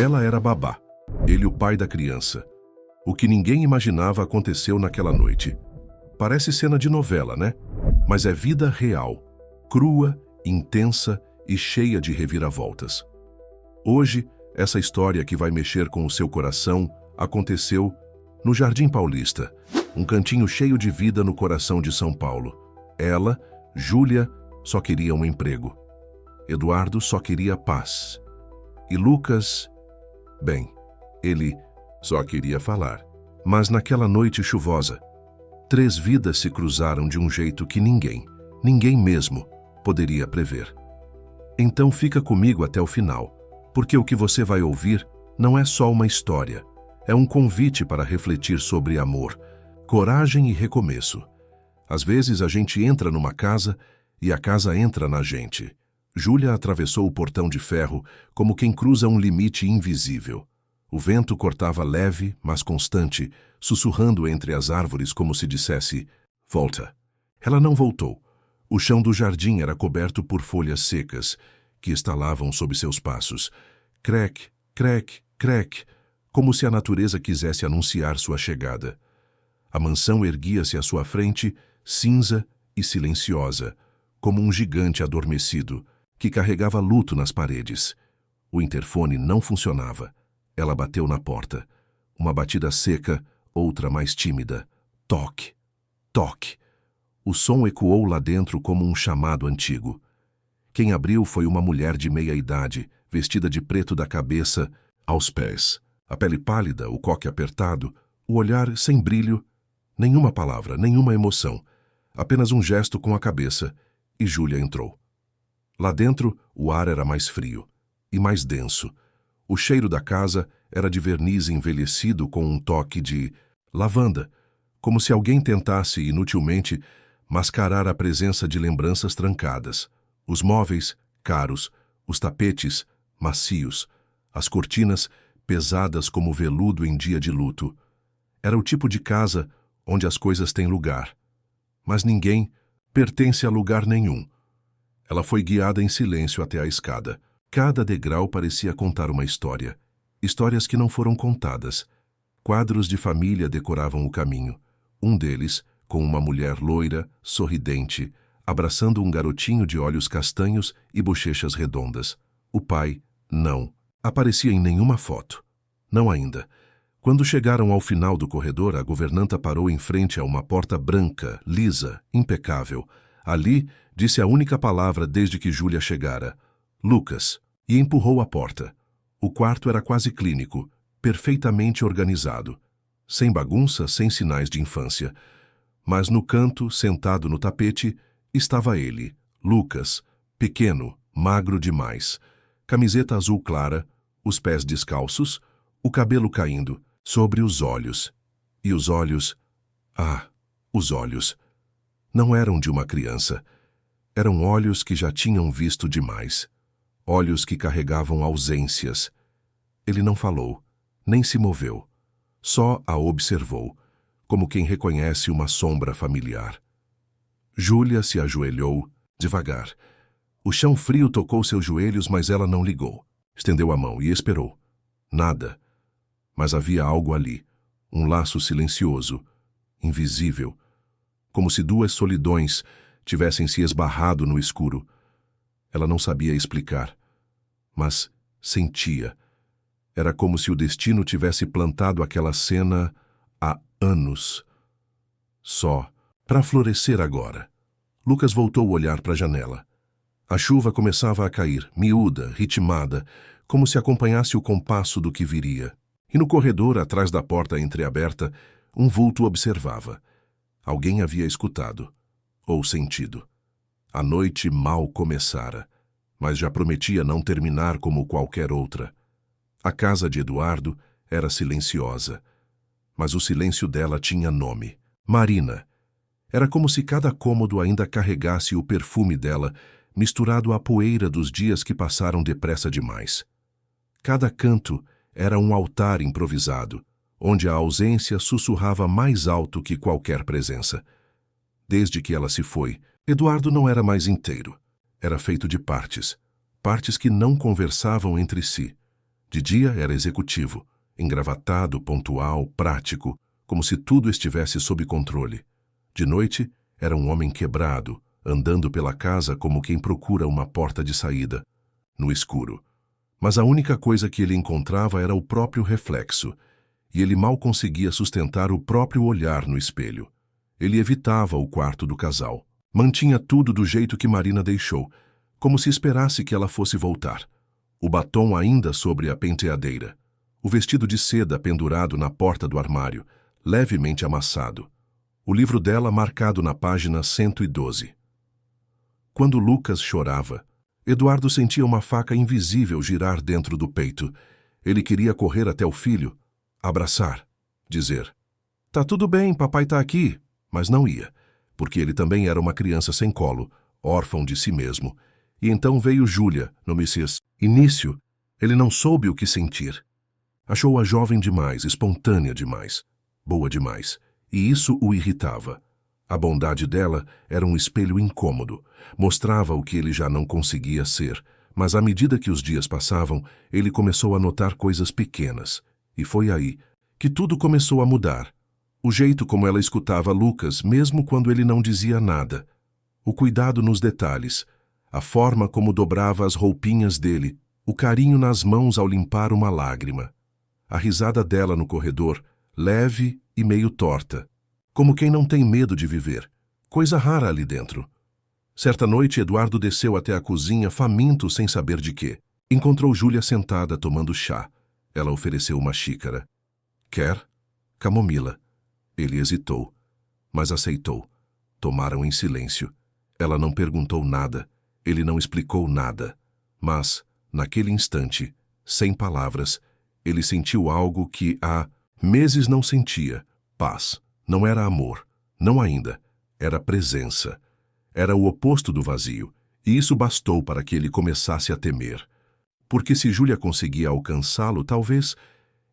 Ela era babá, ele o pai da criança. O que ninguém imaginava aconteceu naquela noite. Parece cena de novela, né? Mas é vida real, crua, intensa e cheia de reviravoltas. Hoje, essa história que vai mexer com o seu coração aconteceu no Jardim Paulista, um cantinho cheio de vida no coração de São Paulo. Ela, Júlia, só queria um emprego. Eduardo só queria paz. E Lucas, bem, ele só queria falar. Mas naquela noite chuvosa, 3 vidas se cruzaram de um jeito que ninguém mesmo, poderia prever. Então fica comigo até o final, porque o que você vai ouvir não é só uma história, é um convite para refletir sobre amor, coragem e recomeço. Às vezes a gente entra numa casa e a casa entra na gente. Júlia atravessou o portão de ferro como quem cruza um limite invisível. O vento cortava leve, mas constante, sussurrando entre as árvores como se dissesse, volta. Ela não voltou. O chão do jardim era coberto por folhas secas, que estalavam sob seus passos. Crec, crec, crec, como se a natureza quisesse anunciar sua chegada. A mansão erguia-se à sua frente, cinza e silenciosa, como um gigante adormecido, que carregava luto nas paredes. O interfone não funcionava. Ela bateu na porta. Uma batida seca, outra mais tímida. Toque, toque. O som ecoou lá dentro como um chamado antigo. Quem abriu foi uma mulher de meia idade, vestida de preto da cabeça aos pés. A pele pálida, o coque apertado, o olhar sem brilho, nenhuma palavra, nenhuma emoção. Apenas um gesto com a cabeça, e Júlia entrou. Lá dentro, o ar era mais frio e mais denso. O cheiro da casa era de verniz envelhecido com um toque de lavanda, como se alguém tentasse, inutilmente, mascarar a presença de lembranças trancadas. Os móveis, caros, os tapetes, macios, as cortinas, pesadas como veludo em dia de luto. Era o tipo de casa onde as coisas têm lugar. Mas ninguém pertence a lugar nenhum. Ela foi guiada em silêncio até a escada. Cada degrau parecia contar uma história. Histórias que não foram contadas. Quadros de família decoravam o caminho. Um deles, com uma mulher loira, sorridente, abraçando um garotinho de olhos castanhos e bochechas redondas. O pai, não, aparecia em nenhuma foto. Não ainda. Quando chegaram ao final do corredor, a governanta parou em frente a uma porta branca, lisa, impecável. Ali, disse a única palavra desde que Júlia chegara. Lucas, e empurrou a porta. O quarto era quase clínico, perfeitamente organizado. Sem bagunça, sem sinais de infância. Mas no canto, sentado no tapete, estava ele, Lucas, pequeno, magro demais. Camiseta azul clara, os pés descalços, o cabelo caindo sobre os olhos. E os olhos... os olhos. Não eram de uma criança. Eram olhos que já tinham visto demais. Olhos que carregavam ausências. Ele não falou, nem se moveu. Só a observou, como quem reconhece uma sombra familiar. Júlia se ajoelhou, devagar. O chão frio tocou seus joelhos, mas ela não ligou. Estendeu a mão e esperou. Nada. Mas havia algo ali, um laço silencioso, invisível, como se 2 solidões tivessem se esbarrado no escuro. Ela não sabia explicar, mas sentia. Era como se o destino tivesse plantado aquela cena há anos. Só para florescer agora. Lucas voltou o olhar para a janela. A chuva começava a cair, miúda, ritmada, como se acompanhasse o compasso do que viria. E no corredor, atrás da porta entreaberta, um vulto observava. Alguém havia escutado, ou sentido. A noite mal começara, mas já prometia não terminar como qualquer outra. A casa de Eduardo era silenciosa, mas o silêncio dela tinha nome. Marina. Era como se cada cômodo ainda carregasse o perfume dela, misturado à poeira dos dias que passaram depressa demais. Cada canto era um altar improvisado, onde a ausência sussurrava mais alto que qualquer presença. Desde que ela se foi, Eduardo não era mais inteiro. Era feito de partes, partes que não conversavam entre si. De dia era executivo, engravatado, pontual, prático, como se tudo estivesse sob controle. De noite, era um homem quebrado, andando pela casa como quem procura uma porta de saída, no escuro. Mas a única coisa que ele encontrava era o próprio reflexo, e ele mal conseguia sustentar o próprio olhar no espelho. Ele evitava o quarto do casal. Mantinha tudo do jeito que Marina deixou, como se esperasse que ela fosse voltar. O batom ainda sobre a penteadeira. O vestido de seda pendurado na porta do armário, levemente amassado. O livro dela marcado na página 112. Quando Lucas chorava, Eduardo sentia uma faca invisível girar dentro do peito. Ele queria correr até o filho, abraçar, dizer: "Tá tudo bem, papai tá aqui", mas não ia, porque ele também era uma criança sem colo, órfão de si mesmo. E então veio Júlia, no início, ele não soube o que sentir. Achou-a jovem demais, espontânea demais, boa demais, e isso o irritava. A bondade dela era um espelho incômodo, mostrava o que ele já não conseguia ser, mas à medida que os dias passavam, ele começou a notar coisas pequenas, e foi aí que tudo começou a mudar. O jeito como ela escutava Lucas, mesmo quando ele não dizia nada. O cuidado nos detalhes, a forma como dobrava as roupinhas dele, o carinho nas mãos ao limpar uma lágrima. A risada dela no corredor, leve e meio torta, como quem não tem medo de viver, coisa rara ali dentro. Certa noite, Eduardo desceu até a cozinha, faminto sem saber de quê. Encontrou Júlia sentada tomando chá. Ela ofereceu uma xícara. "Quer?" "Camomila." Ele hesitou, mas aceitou. Tomaram em silêncio. Ela não perguntou nada, ele não explicou nada. Mas, naquele instante, sem palavras, ele sentiu algo que há meses não sentia: paz. Não era amor, não ainda. Era presença. Era o oposto do vazio, e isso bastou para que ele começasse a temer. Porque se Júlia conseguia alcançá-lo, talvez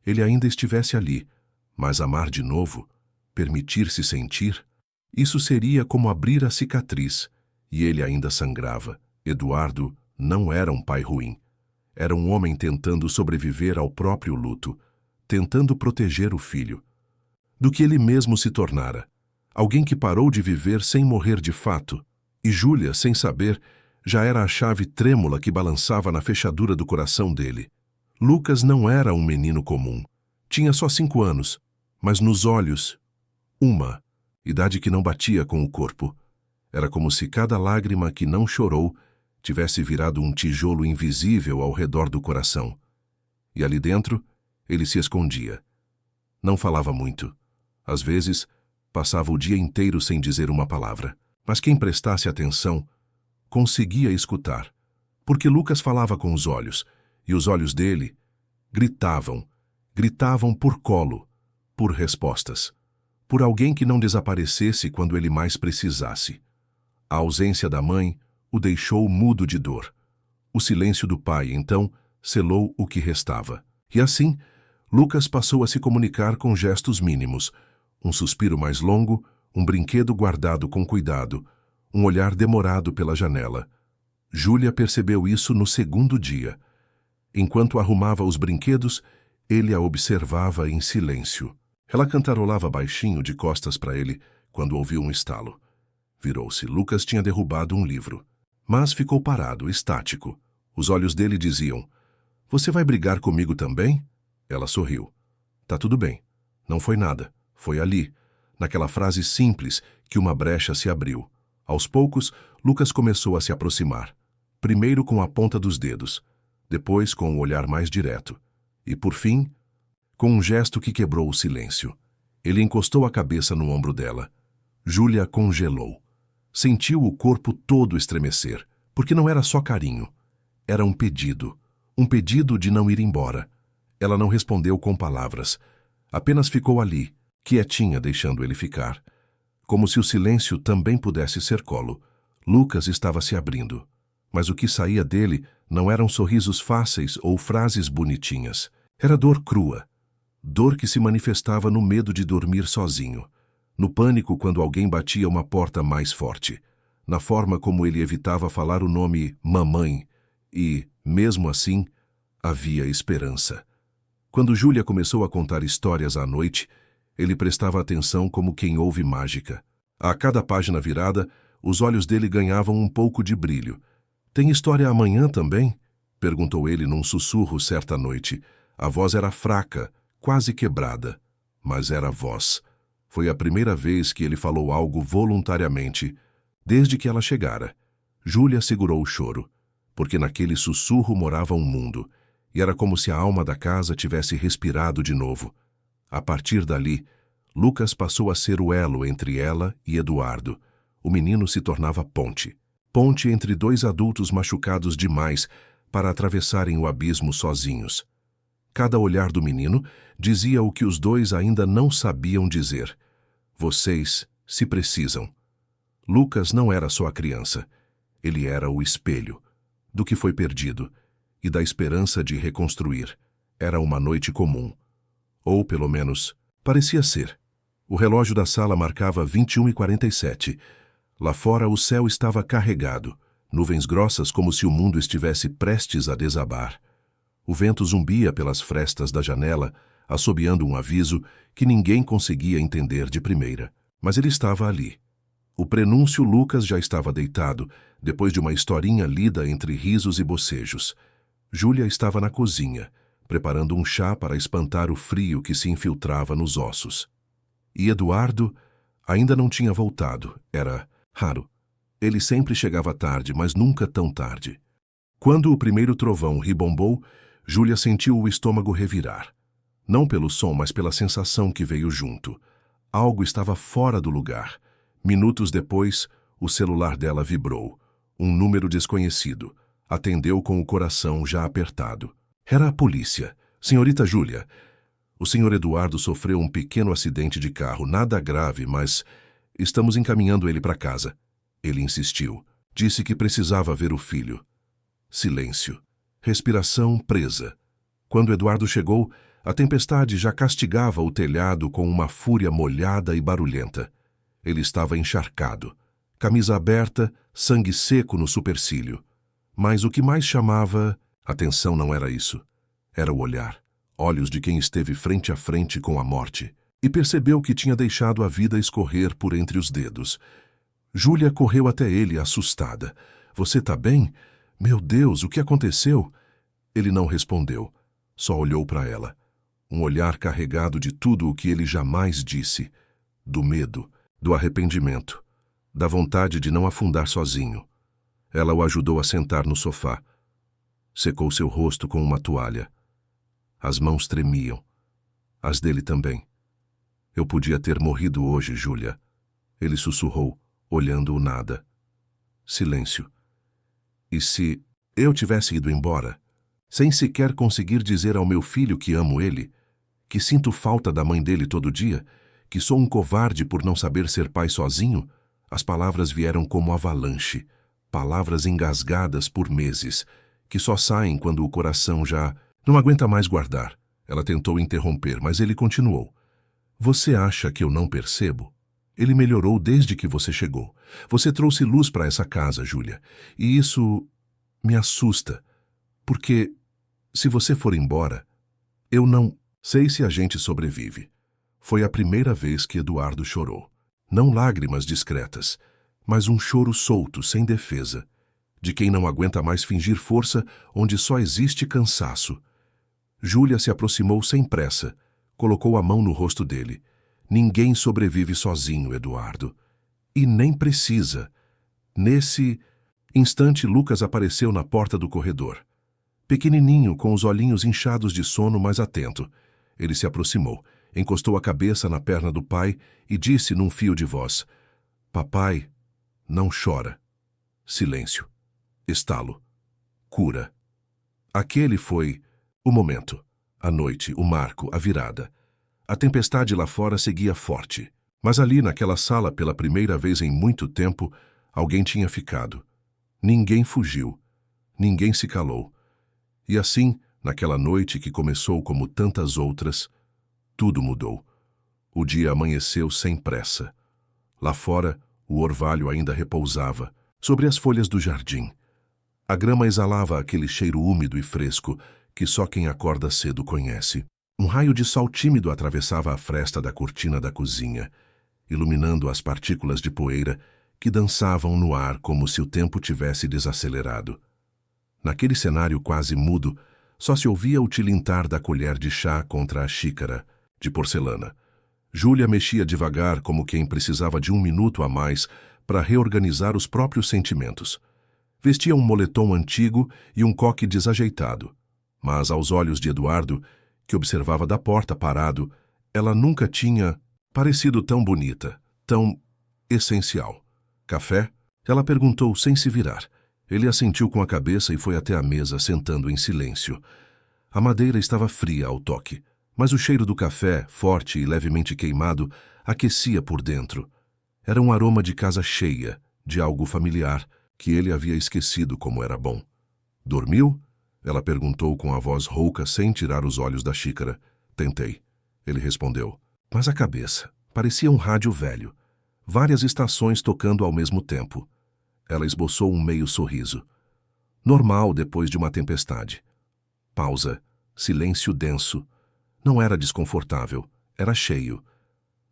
ele ainda estivesse ali. Mas amar de novo, permitir-se sentir, isso seria como abrir a cicatriz, e ele ainda sangrava. Eduardo não era um pai ruim. Era um homem tentando sobreviver ao próprio luto, tentando proteger o filho. Do que ele mesmo se tornara. Alguém que parou de viver sem morrer de fato. E Júlia, sem saber, já era a chave trêmula que balançava na fechadura do coração dele. Lucas não era um menino comum. Tinha só 5 anos, mas nos olhos, uma, idade que não batia com o corpo. Era como se cada lágrima que não chorou tivesse virado um tijolo invisível ao redor do coração. E ali dentro, ele se escondia. Não falava muito. Às vezes, passava o dia inteiro sem dizer uma palavra. Mas quem prestasse atenção conseguia escutar, porque Lucas falava com os olhos, e os olhos dele gritavam por colo, por respostas, por alguém que não desaparecesse quando ele mais precisasse. A ausência da mãe o deixou mudo de dor. O silêncio do pai, então, selou o que restava. E assim, Lucas passou a se comunicar com gestos mínimos, um suspiro mais longo, um brinquedo guardado com cuidado, um olhar demorado pela janela. Júlia percebeu isso no segundo dia. Enquanto arrumava os brinquedos, ele a observava em silêncio. Ela cantarolava baixinho de costas para ele quando ouviu um estalo. Virou-se. Lucas tinha derrubado um livro. Mas ficou parado, estático. Os olhos dele diziam: "Você vai brigar comigo também?" Ela sorriu. "Tá tudo bem. Não foi nada. Foi ali, naquela frase simples, que uma brecha se abriu. Aos poucos, Lucas começou a se aproximar. Primeiro com a ponta dos dedos, depois com o olhar mais direto. E, por fim, com um gesto que quebrou o silêncio. Ele encostou a cabeça no ombro dela. Júlia congelou. Sentiu o corpo todo estremecer, porque não era só carinho. Era um pedido de não ir embora. Ela não respondeu com palavras. Apenas ficou ali, quietinha, deixando ele ficar. Como se o silêncio também pudesse ser colo. Lucas estava se abrindo. Mas o que saía dele não eram sorrisos fáceis ou frases bonitinhas. Era dor crua. Dor que se manifestava no medo de dormir sozinho. No pânico quando alguém batia uma porta mais forte. Na forma como ele evitava falar o nome mamãe. E, mesmo assim, Havia esperança. Quando Júlia começou a contar histórias à noite, ele prestava atenção como quem ouve mágica. A cada página virada, os olhos dele ganhavam um pouco de brilho. "Tem história amanhã também?" perguntou ele num sussurro certa noite. A voz era fraca, quase quebrada, mas era voz. Foi a primeira vez que ele falou algo voluntariamente, desde que ela chegara. Júlia segurou o choro, porque naquele sussurro morava um mundo, e era como se a alma da casa tivesse respirado de novo. A partir dali, Lucas passou a ser o elo entre ela e Eduardo. O menino se tornava ponte. Ponte entre dois adultos machucados demais para atravessarem o abismo sozinhos. Cada olhar do menino dizia o que os dois ainda não sabiam dizer. Vocês se precisam. Lucas não era só a criança. Ele era o espelho do que foi perdido e da esperança de reconstruir. Era uma noite comum. Ou, pelo menos, parecia ser. O relógio da sala marcava 21h47. Lá fora o céu estava carregado, nuvens grossas como se o mundo estivesse prestes a desabar. O vento zumbia pelas frestas da janela, assobiando um aviso que ninguém conseguia entender de primeira. Mas ele estava ali. O prenúncio Lucas já estava deitado, depois de uma historinha lida entre risos e bocejos. Júlia estava na cozinha, preparando um chá para espantar o frio que se infiltrava nos ossos. E Eduardo ainda não tinha voltado. Era raro. Ele sempre chegava tarde, mas nunca tão tarde. Quando o primeiro trovão ribombou, Júlia sentiu o estômago revirar. Não pelo som, mas pela sensação que veio junto. Algo estava fora do lugar. Minutos depois, o celular dela vibrou. Um número desconhecido. Atendeu com o coração já apertado. Era a polícia. "Senhorita Júlia, o senhor Eduardo sofreu um pequeno acidente de carro, nada grave, mas estamos encaminhando ele para casa." Ele insistiu. Disse que precisava ver o filho. Silêncio. Respiração presa. Quando Eduardo chegou, a tempestade já castigava o telhado com uma fúria molhada e barulhenta. Ele estava encharcado. Camisa aberta, sangue seco no supercílio. Mas o que mais chamava atenção não era isso. Era o olhar. Olhos de quem esteve frente a frente com a morte. E percebeu que tinha deixado a vida escorrer por entre os dedos. Júlia correu até ele, assustada. "Você tá bem? Meu Deus, o que aconteceu?" Ele não respondeu. Só olhou para ela. Um olhar carregado de tudo o que ele jamais disse. Do medo, do arrependimento, da vontade de não afundar sozinho. Ela o ajudou a sentar no sofá. Secou seu rosto com uma toalha. As mãos tremiam. As dele também. "Eu podia ter morrido hoje, Júlia." Ele sussurrou, olhando o nada. Silêncio. "E se eu tivesse ido embora, sem sequer conseguir dizer ao meu filho que amo ele, que sinto falta da mãe dele todo dia, que sou um covarde por não saber ser pai sozinho?" As palavras vieram como avalanche, palavras engasgadas por meses, que só saem quando o coração já não aguenta mais guardar. Ela tentou interromper, mas ele continuou. "Você acha que eu não percebo? Ele melhorou desde que você chegou. Você trouxe luz para essa casa, Júlia, e isso me assusta, porque se você for embora, eu não sei se a gente sobrevive." Foi a primeira vez que Eduardo chorou. Não lágrimas discretas, mas um choro solto, sem defesa, de quem não aguenta mais fingir força onde só existe cansaço. Júlia se aproximou sem pressa, colocou a mão no rosto dele. "Ninguém sobrevive sozinho, Eduardo. E nem precisa." Nesse instante, Lucas apareceu na porta do corredor. Pequenininho, com os olhinhos inchados de sono, mas atento. Ele se aproximou, encostou a cabeça na perna do pai e disse num fio de voz: "Papai, não chora." Silêncio. Estalo. Cura. Aquele foi o momento, a noite, o marco, a virada. A tempestade lá fora seguia forte, mas ali naquela sala, pela primeira vez em muito tempo, alguém tinha ficado. Ninguém fugiu, ninguém se calou. E assim, naquela noite que começou como tantas outras, tudo mudou. O dia amanheceu sem pressa. Lá fora, o orvalho ainda repousava sobre as folhas do jardim. A grama exalava aquele cheiro úmido e fresco que só quem acorda cedo conhece. Um raio de sol tímido atravessava a fresta da cortina da cozinha, iluminando as partículas de poeira que dançavam no ar como se o tempo tivesse desacelerado. Naquele cenário quase mudo, só se ouvia o tilintar da colher de chá contra a xícara, de porcelana. Júlia mexia devagar como quem precisava de um minuto a mais para reorganizar os próprios sentimentos. Vestia um moletom antigo e um coque desajeitado, mas aos olhos de Eduardo, que observava da porta parado, ela nunca tinha parecido tão bonita, tão essencial. Café? Ela perguntou sem se virar. Ele assentiu com a cabeça e foi até a mesa, sentando em silêncio. A madeira estava fria ao toque, mas o cheiro do café, forte e levemente queimado, aquecia por dentro. Era um aroma de casa cheia, de algo familiar, que ele havia esquecido como era bom. Dormiu? Ela perguntou com a voz rouca, sem tirar os olhos da xícara. Tentei. Ele respondeu. Mas a cabeça parecia um rádio velho. Várias estações tocando ao mesmo tempo. Ela esboçou um meio sorriso. Normal depois de uma tempestade. Pausa. Silêncio denso. Não era desconfortável. Era cheio.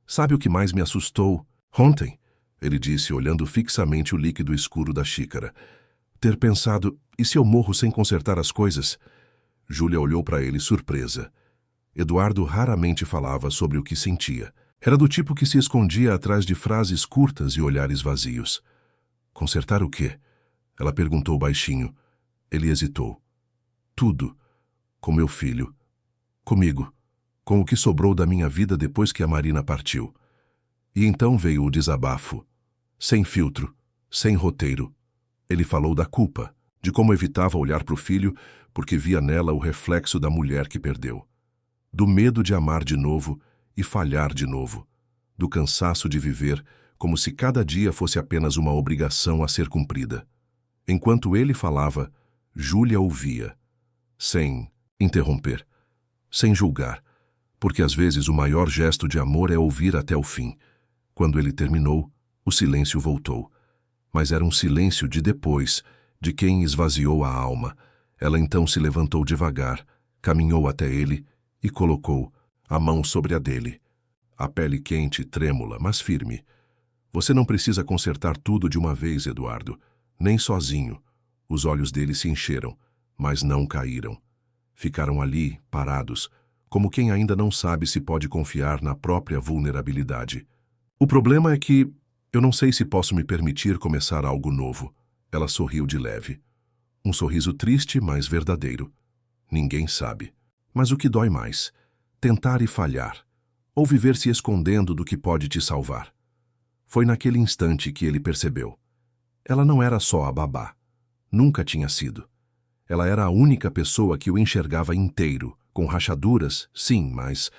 Sabe o que mais me assustou? Ontem, ele disse, olhando fixamente o líquido escuro da xícara. Ter pensado, e se eu morro sem consertar as coisas? Júlia olhou para ele surpresa. Eduardo raramente falava sobre o que sentia. Era do tipo que se escondia atrás de frases curtas e olhares vazios. Consertar o quê? Ela perguntou baixinho. Ele hesitou. Tudo. Com meu filho. Comigo. Com o que sobrou da minha vida depois que a Marina partiu. E então veio o desabafo. Sem filtro. Sem roteiro. Ele falou da culpa, de como evitava olhar para o filho porque via nela o reflexo da mulher que perdeu. Do medo de amar de novo e falhar de novo. Do cansaço de viver como se cada dia fosse apenas uma obrigação a ser cumprida. Enquanto ele falava, Júlia ouvia, sem interromper, sem julgar, porque às vezes o maior gesto de amor é ouvir até o fim. Quando ele terminou, o silêncio voltou. Mas era um silêncio de depois, de quem esvaziou a alma. Ela então se levantou devagar, caminhou até ele e colocou a mão sobre a dele. A pele quente, trêmula, mas firme. Você não precisa consertar tudo de uma vez, Eduardo. Nem sozinho. Os olhos dele se encheram, mas não caíram. Ficaram ali, parados, como quem ainda não sabe se pode confiar na própria vulnerabilidade. O problema é que eu não sei se posso me permitir começar algo novo. Ela sorriu de leve. Um sorriso triste, mas verdadeiro. Ninguém sabe. Mas o que dói mais? Tentar e falhar. Ou viver se escondendo do que pode te salvar. Foi naquele instante que ele percebeu. Ela não era só a babá. Nunca tinha sido. Ela era a única pessoa que o enxergava inteiro, com rachaduras, sim, mas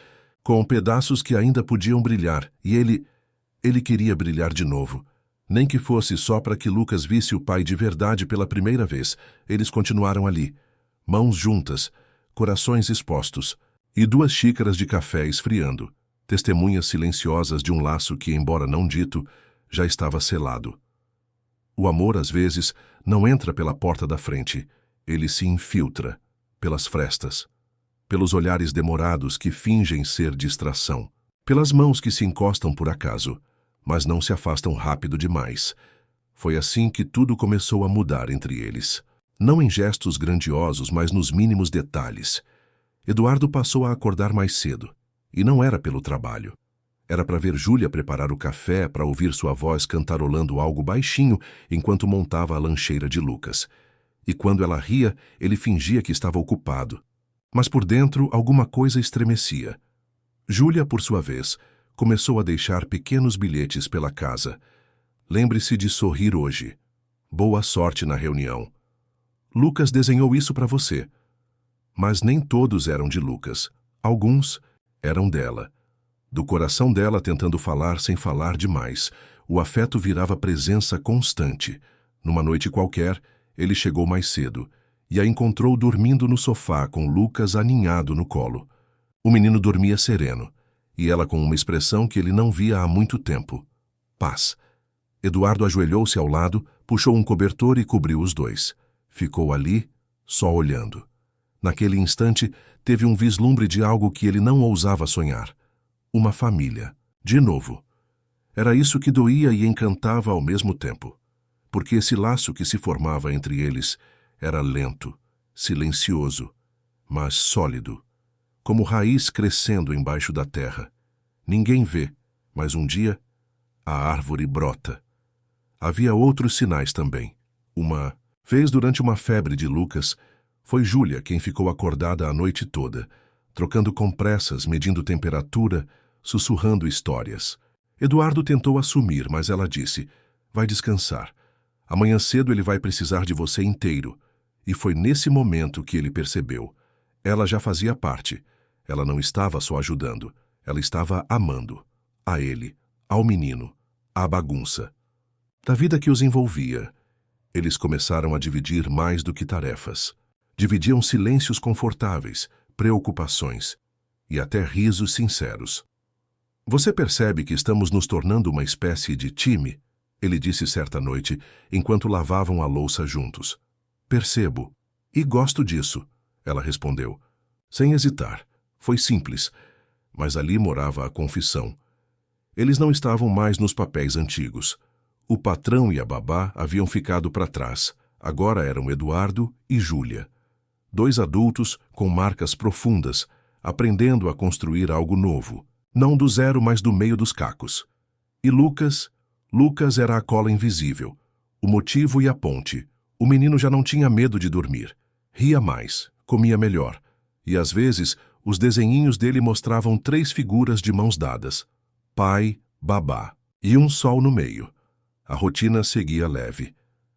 com pedaços que ainda podiam brilhar, e ele queria brilhar de novo. Nem que fosse só para que Lucas visse o pai de verdade pela primeira vez. Eles continuaram ali, mãos juntas, corações expostos, e 2 xícaras de café esfriando, testemunhas silenciosas de um laço que, embora não dito, já estava selado. O amor, às vezes, não entra pela porta da frente, ele se infiltra, pelas frestas, pelos olhares demorados que fingem ser distração, pelas mãos que se encostam por acaso, mas não se afastam rápido demais. Foi assim que tudo começou a mudar entre eles. Não em gestos grandiosos, mas nos mínimos detalhes. Eduardo passou a acordar mais cedo, e não era pelo trabalho. Era para ver Júlia preparar o café, para ouvir sua voz cantarolando algo baixinho enquanto montava a lancheira de Lucas. E quando ela ria, ele fingia que estava ocupado. Mas por dentro, alguma coisa estremecia. Júlia, por sua vez, começou a deixar pequenos bilhetes pela casa. Lembre-se de sorrir hoje. Boa sorte na reunião. Lucas desenhou isso para você. Mas nem todos eram de Lucas. Alguns eram dela. Do coração dela tentando falar sem falar demais. O afeto virava presença constante. Numa noite qualquer, ele chegou mais cedo e a encontrou dormindo no sofá com Lucas aninhado no colo. O menino dormia sereno, e ela com uma expressão que ele não via há muito tempo. Paz. Eduardo ajoelhou-se ao lado, puxou um cobertor e cobriu os dois. Ficou ali, só olhando. Naquele instante, teve um vislumbre de algo que ele não ousava sonhar. Uma família. De novo. Era isso que doía e encantava ao mesmo tempo. Porque esse laço que se formava entre eles era lento, silencioso, mas sólido, como raiz crescendo embaixo da terra. Ninguém vê, mas um dia a árvore brota. Havia outros sinais também. Uma vez, durante uma febre de Lucas, foi Júlia quem ficou acordada a noite toda, trocando compressas, medindo temperatura, sussurrando histórias. Eduardo tentou assumir, mas ela disse: vai descansar. Amanhã cedo ele vai precisar de você inteiro. E foi nesse momento que ele percebeu. Ela já fazia parte. Ela não estava só ajudando. Ela estava amando. A ele, ao menino, à bagunça. Da vida que os envolvia. Eles começaram a dividir mais do que tarefas. Dividiam silêncios confortáveis, preocupações e até risos sinceros. Você percebe que estamos nos tornando uma espécie de time? Ele disse certa noite, enquanto lavavam a louça juntos. Percebo. E gosto disso, ela respondeu. Sem hesitar. Foi simples. Mas ali morava a confissão. Eles não estavam mais nos papéis antigos. O patrão e a babá haviam ficado para trás. Agora eram Eduardo e Júlia. 2 adultos com marcas profundas, aprendendo a construir algo novo. Não do zero, mas do meio dos cacos. E Lucas era a cola invisível, o motivo e a ponte. O menino já não tinha medo de dormir. Ria mais, comia melhor. E às vezes, os desenhinhos dele mostravam 3 figuras de mãos dadas. Pai, babá e um sol no meio. A rotina seguia leve,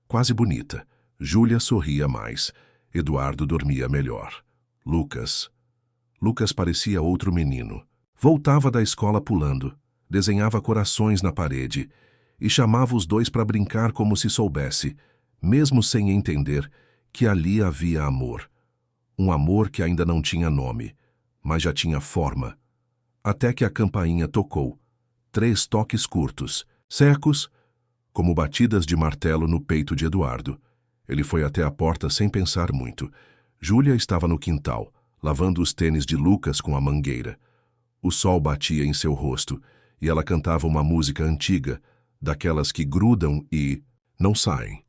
quase bonita. Júlia sorria mais. Eduardo dormia melhor. Lucas parecia outro menino. Voltava da escola pulando, desenhava corações na parede e chamava os 2 para brincar como se soubesse, mesmo sem entender, que ali havia amor. Um amor que ainda não tinha nome, mas já tinha forma. Até que a campainha tocou. 3 toques curtos, secos, como batidas de martelo no peito de Eduardo. Ele foi até a porta sem pensar muito. Júlia estava no quintal, lavando os tênis de Lucas com a mangueira. O sol batia em seu rosto e ela cantava uma música antiga, daquelas que grudam e não saem.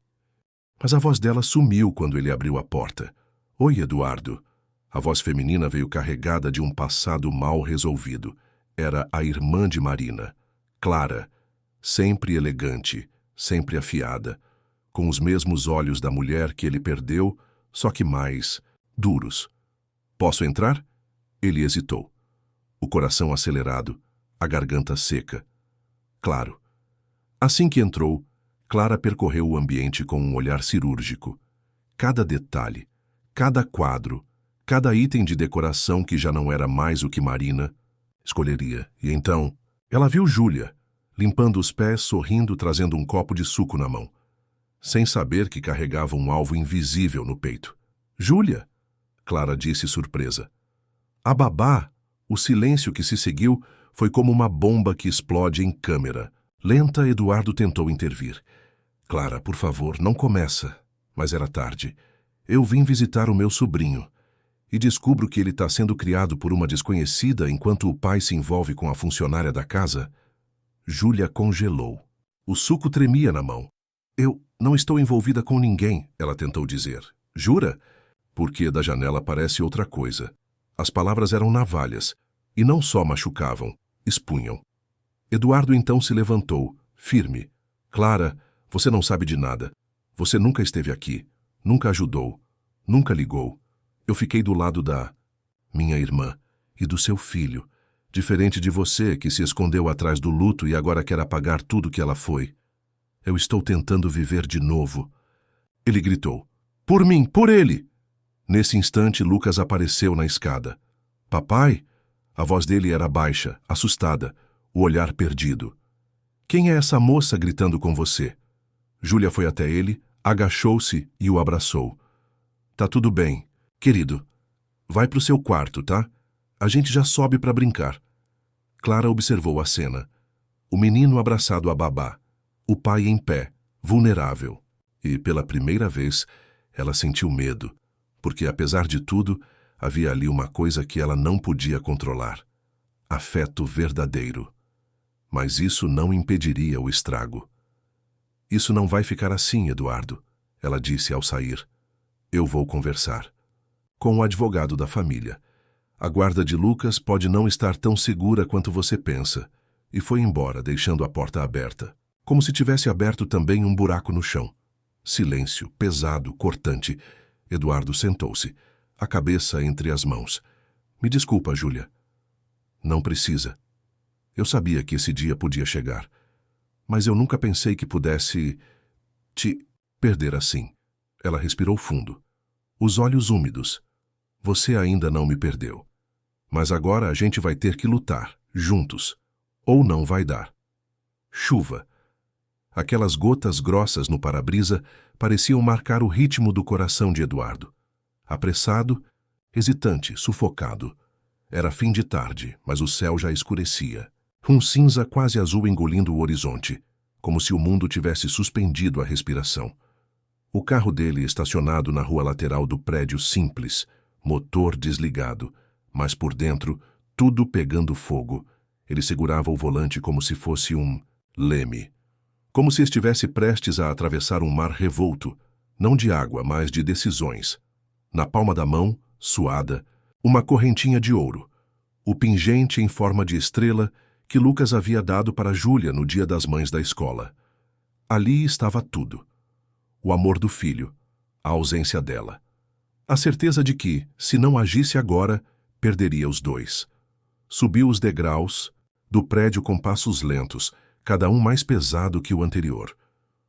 Mas a voz dela sumiu quando ele abriu a porta. Oi, Eduardo. A voz feminina veio carregada de um passado mal resolvido. Era a irmã de Marina, Clara, sempre elegante, sempre afiada, com os mesmos olhos da mulher que ele perdeu, só que mais duros. Posso entrar? Ele hesitou. O coração acelerado, a garganta seca. Claro. Assim que entrou, Clara percorreu o ambiente com um olhar cirúrgico. Cada detalhe, cada quadro, cada item de decoração que já não era mais o que Marina escolheria. E então, ela viu Júlia, limpando os pés, sorrindo, trazendo um copo de suco na mão, sem saber que carregava um alvo invisível no peito. Júlia, Clara disse surpresa. A babá, o silêncio que se seguiu, foi como uma bomba que explode em câmera. Lenta, Eduardo tentou intervir. Clara, por favor, não começa. Mas era tarde. Eu vim visitar o meu sobrinho. E descubro que ele está sendo criado por uma desconhecida enquanto o pai se envolve com a funcionária da casa. Júlia congelou. O suco tremia na mão. Eu não estou envolvida com ninguém, ela tentou dizer. Jura? Porque da janela parece outra coisa. As palavras eram navalhas, e não só machucavam, expunham. Eduardo então se levantou, firme. Clara, você não sabe de nada. Você nunca esteve aqui, nunca ajudou, nunca ligou. Eu fiquei do lado da minha irmã e do seu filho, diferente de você que se escondeu atrás do luto e agora quer apagar tudo que ela foi. Eu estou tentando viver de novo. Ele gritou. Por mim, por ele! Nesse instante, Lucas apareceu na escada. Papai? A voz dele era baixa, assustada, o olhar perdido. Quem é essa moça gritando com você? Júlia foi até ele, agachou-se e o abraçou. Tá tudo bem, querido. Vai pro seu quarto, tá? A gente já sobe para brincar. Clara observou a cena. O menino abraçado à babá, o pai em pé, vulnerável. E, pela primeira vez, ela sentiu medo. porque, apesar de tudo, havia ali uma coisa que ela não podia controlar: afeto verdadeiro. Mas isso não impediria o estrago. Isso não vai ficar assim, Eduardo, ela disse ao sair. Eu vou conversar com o advogado da família. A guarda de Lucas pode não estar tão segura quanto você pensa. E foi embora, deixando a porta aberta, como se tivesse aberto também um buraco no chão. Silêncio, pesado, cortante. Eduardo sentou-se, a cabeça entre as mãos. Me desculpa, Júlia. Não precisa. Eu sabia que esse dia podia chegar. Mas eu nunca pensei que pudesse te perder assim. Ela respirou fundo, os olhos úmidos. Você ainda não me perdeu. Mas agora a gente vai ter que lutar, juntos. Ou não vai dar. Chuva. Aquelas gotas grossas no para-brisa pareciam marcar o ritmo do coração de Eduardo. Apressado, hesitante, sufocado. Era fim de tarde, mas o céu já escurecia. Um cinza quase azul engolindo o horizonte, como se o mundo tivesse suspendido a respiração. O carro dele estacionado na rua lateral do prédio simples, motor desligado, mas por dentro, tudo pegando fogo. Ele segurava o volante como se fosse um leme. Como se estivesse prestes a atravessar um mar revolto, não de água, mas de decisões. Na palma da mão, suada, uma correntinha de ouro. O pingente em forma de estrela que Lucas havia dado para Júlia no dia das mães da escola. Ali estava tudo. O amor do filho, a ausência dela. A certeza de que, se não agisse agora, perderia os dois. Subiu os degraus do prédio com passos lentos, cada um mais pesado que o anterior.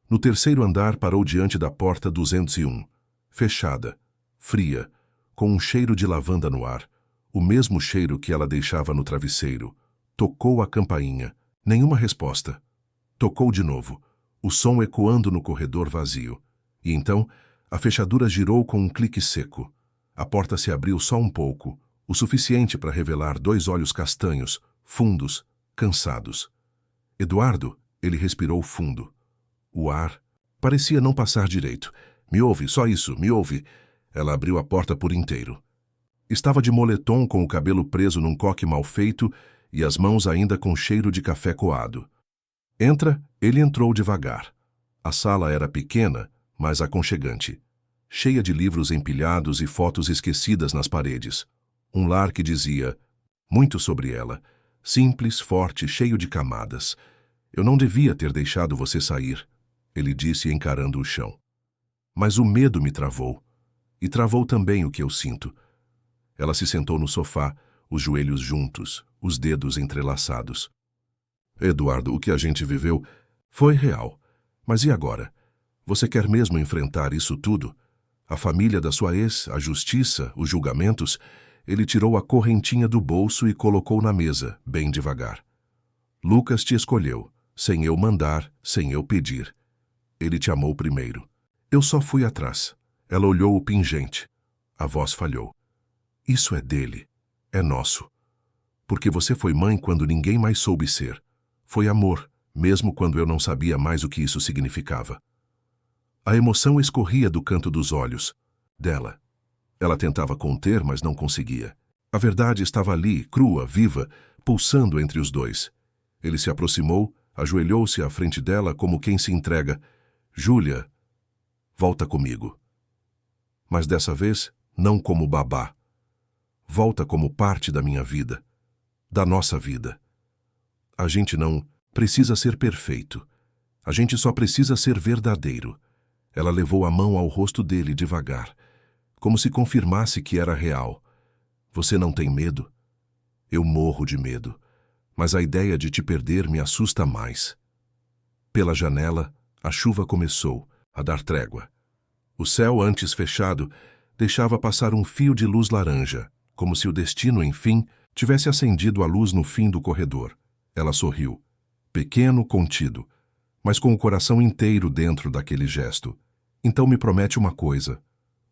No terceiro andar parou diante da porta 201, fechada, fria, com um cheiro de lavanda no ar, o mesmo cheiro que ela deixava no travesseiro. Tocou a campainha, nenhuma resposta. Tocou de novo, o som ecoando no corredor vazio. E então, a fechadura girou com um clique seco. A porta se abriu só um pouco, o suficiente para revelar dois olhos castanhos, fundos, cansados. Eduardo, ele respirou fundo. O ar parecia não passar direito. Me ouve, só isso, me ouve. Ela abriu a porta por inteiro. Estava de moletom com o cabelo preso num coque mal feito e as mãos ainda com cheiro de café coado. Entra, ele entrou devagar. A sala era pequena, mas aconchegante, cheia de livros empilhados e fotos esquecidas nas paredes. Um lar que dizia muito sobre ela, simples, forte, cheio de camadas. Eu não devia ter deixado você sair, ele disse encarando o chão. Mas o medo me travou, e travou também o que eu sinto. Ela se sentou no sofá, os joelhos juntos, os dedos entrelaçados. Eduardo, o que a gente viveu foi real. Mas e agora? Você quer mesmo enfrentar isso tudo? A família da sua ex, a justiça, os julgamentos? Ele tirou a correntinha do bolso e colocou na mesa, bem devagar. Lucas te escolheu, sem eu mandar, sem eu pedir. Ele te amou primeiro. Eu só fui atrás. Ela olhou o pingente. A voz falhou. Isso é dele. É nosso. Porque você foi mãe quando ninguém mais soube ser. Foi amor, mesmo quando eu não sabia mais o que isso significava. A emoção escorria do canto dos olhos dela. Ela tentava conter, mas não conseguia. A verdade estava ali, crua, viva, pulsando entre os dois. Ele se aproximou, ajoelhou-se à frente dela como quem se entrega. Júlia, volta comigo. Mas dessa vez, não como babá. Volta como parte da minha vida, da nossa vida. A gente não precisa ser perfeito. A gente só precisa ser verdadeiro. Ela levou a mão ao rosto dele devagar, como se confirmasse que era real. Você não tem medo? Eu morro de medo, mas a ideia de te perder me assusta mais. Pela janela, a chuva começou a dar trégua. O céu, antes fechado, deixava passar um fio de luz laranja, como se o destino, enfim, tivesse acendido a luz no fim do corredor. Ela sorriu, pequeno, contido, mas com o coração inteiro dentro daquele gesto. Então me promete uma coisa.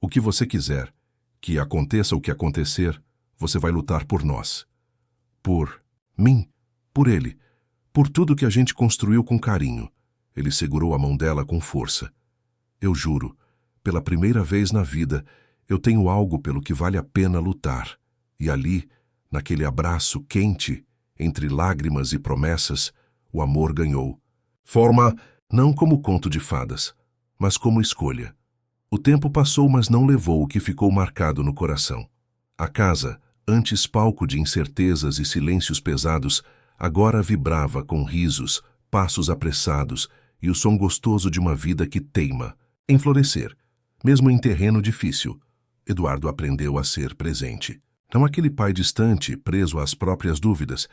O que você quiser, que aconteça o que acontecer, você vai lutar por nós. Por mim, por ele, por tudo que a gente construiu com carinho. Ele segurou a mão dela com força. Eu juro, pela primeira vez na vida, Eu tenho algo pelo que vale a pena lutar. E ali, naquele abraço quente, entre lágrimas e promessas, o amor ganhou. Forma não como conto de fadas, mas como escolha. O tempo passou, mas não levou o que ficou marcado no coração. A casa, antes palco de incertezas e silêncios pesados, agora vibrava com risos, passos apressados e o som gostoso de uma vida que teima em florescer, mesmo em terreno difícil. Eduardo aprendeu a ser presente. Não aquele pai distante, preso às próprias dúvidas,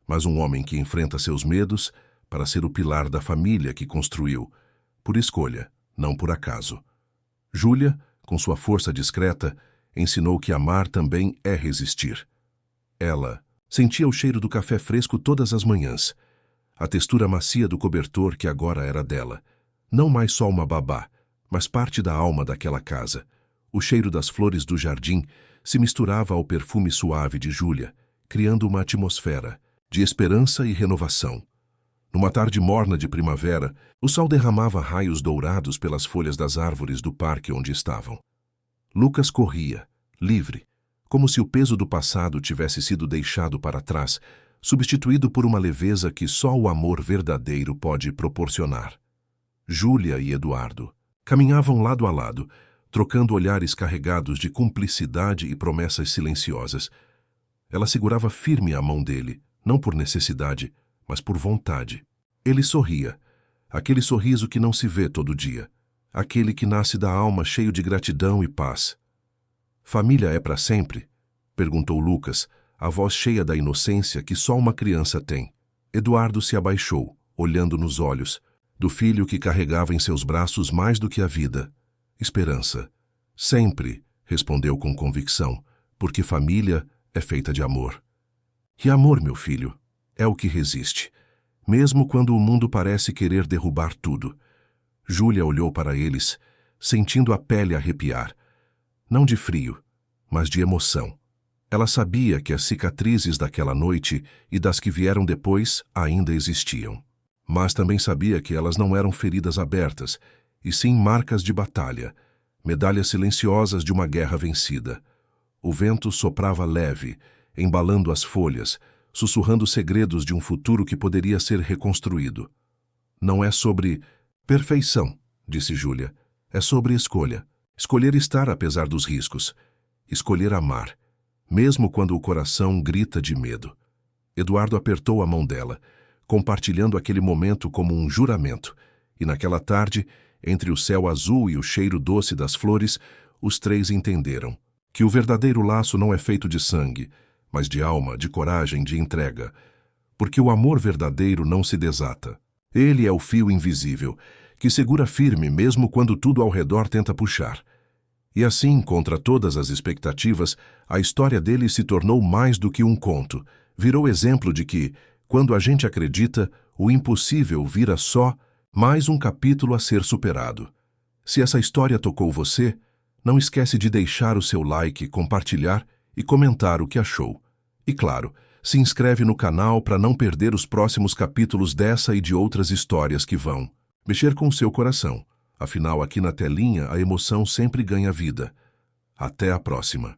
mas um homem que enfrenta seus medos para ser o pilar da família que construiu, por escolha, não por acaso. Júlia, com sua força discreta, ensinou que amar também é resistir. Ela sentia o cheiro do café fresco todas as manhãs, a textura macia do cobertor que agora era dela, não mais só uma babá, mas parte da alma daquela casa. O cheiro das flores do jardim se misturava ao perfume suave de Júlia, criando uma atmosfera de esperança e renovação. Numa tarde morna de primavera, o sol derramava raios dourados pelas folhas das árvores do parque onde estavam. Lucas corria, livre, como se o peso do passado tivesse sido deixado para trás, substituído por uma leveza que só o amor verdadeiro pode proporcionar. Júlia e Eduardo caminhavam lado a lado, trocando olhares carregados de cumplicidade e promessas silenciosas. Ela segurava firme a mão dele, não por necessidade, mas por vontade. Ele sorria, aquele sorriso que não se vê todo dia, aquele que nasce da alma cheio de gratidão e paz. Família é para sempre? Perguntou Lucas, a voz cheia da inocência que só uma criança tem. Eduardo se abaixou, olhando nos olhos, do filho que carregava em seus braços mais do que a vida. Esperança. Sempre, respondeu com convicção, porque família é feita de amor. E amor, meu filho, é o que resiste, mesmo quando o mundo parece querer derrubar tudo. Júlia olhou para eles, sentindo a pele arrepiar, não de frio, mas de emoção. Ela sabia que as cicatrizes daquela noite e das que vieram depois ainda existiam. Mas também sabia que elas não eram feridas abertas, e sim marcas de batalha, medalhas silenciosas de uma guerra vencida. O vento soprava leve, embalando as folhas, sussurrando segredos de um futuro que poderia ser reconstruído. Não é sobre perfeição, disse Júlia. É sobre escolha. Escolher estar apesar dos riscos. Escolher amar, mesmo quando o coração grita de medo. Eduardo apertou a mão dela, compartilhando aquele momento como um juramento, e naquela tarde, entre o céu azul e o cheiro doce das flores, os três entenderam que o verdadeiro laço não é feito de sangue, mas de alma, de coragem, de entrega. Porque o amor verdadeiro não se desata. Ele é o fio invisível, que segura firme mesmo quando tudo ao redor tenta puxar. E assim, contra todas as expectativas, a história dele se tornou mais do que um conto. Virou exemplo de que, quando a gente acredita, o impossível vira só mais um capítulo a ser superado. Se essa história tocou você, não esquece de deixar o seu like, compartilhar e comentar o que achou. E claro, se inscreve no canal para não perder os próximos capítulos dessa e de outras histórias que vão mexer com o seu coração. Afinal, aqui na telinha, a emoção sempre ganha vida. Até a próxima.